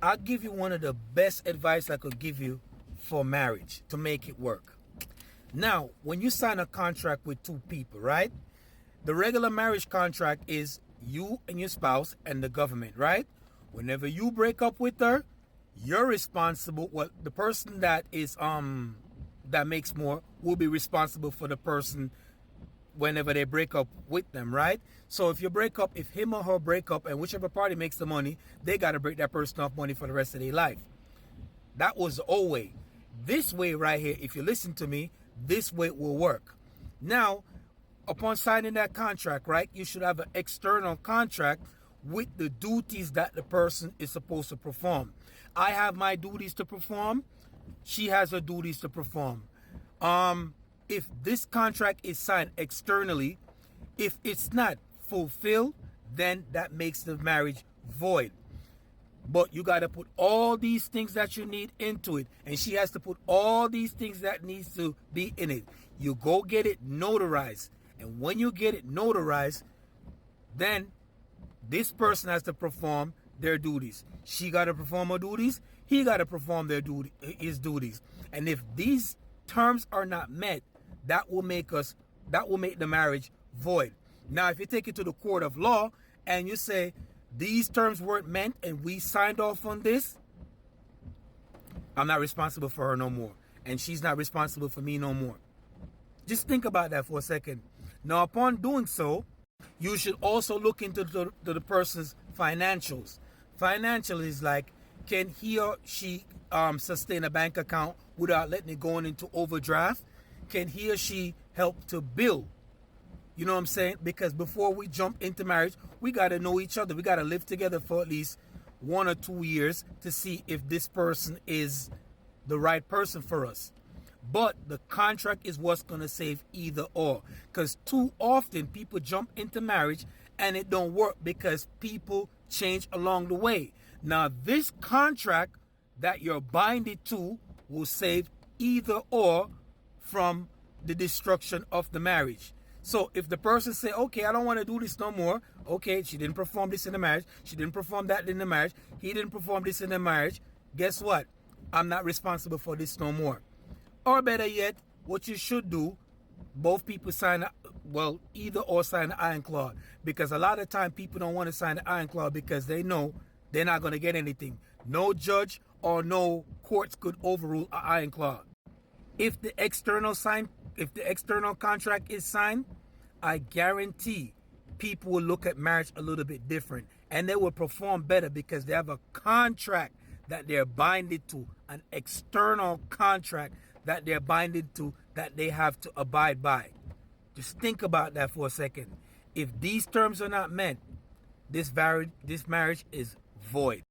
I'll give you one of the best advice I could give you for marriage to make it work. Now, when you sign a contract with two people, right? The regular marriage contract is you and your spouse and the government, right? Whenever you break up with her, you're responsible. Well, the person that is that makes more will be responsible for the person whenever they break up with them, right? So if you break up, if him or her break up and whichever party makes the money, they got to break that person off money for the rest of their life. That was the old way. This way right here, if you listen to me, this way will work. Now, upon signing that contract, right, you should have an external contract with the duties that the person is supposed to perform. I have my duties to perform. She has her duties to perform. If this contract is signed externally, if it's not fulfilled, then that makes the marriage void. But you got to put all these things that you need into it. And she has to put all these things that needs to be in it. You go get it notarized. And when you get it notarized, then this person has to perform their duties. She got to perform her duties. He got to perform his duties. And if these terms are not met, that will make the marriage void. Now, if you take it to the court of law and you say these terms weren't meant and we signed off on this, I'm not responsible for her no more. And she's not responsible for me no more. Just think about that for a second. Now, upon doing so, you should also look into the person's financials. Financial is like, can he or she sustain a bank account without letting it go into overdraft? Can he or she help to build? You know what I'm saying? Because before we jump into marriage, we got to know each other. We got to live together for at least 1 or 2 years to see if this person is the right person for us. But the contract is what's going to save either or. Because too often people jump into marriage and it don't work because people change along the way. Now, this contract that you're binded to will save either or from the destruction of the marriage. So if the person say, okay, I don't want to do this no more. Okay, she didn't perform this in the marriage. She didn't perform that in the marriage. He didn't perform this in the marriage. Guess what? I'm not responsible for this no more. Or better yet, what you should do, both people sign, well, either or sign the iron clause. Because a lot of time people don't want to sign the iron clause because they know they're not going to get anything. No judge or no courts could overrule an iron clause. If the external contract is signed, I guarantee people will look at marriage a little bit different. And they will perform better because they have a contract that they're binded to, an external contract that they're binded to, that they have to abide by. Just think about that for a second. If these terms are not met, this marriage is void.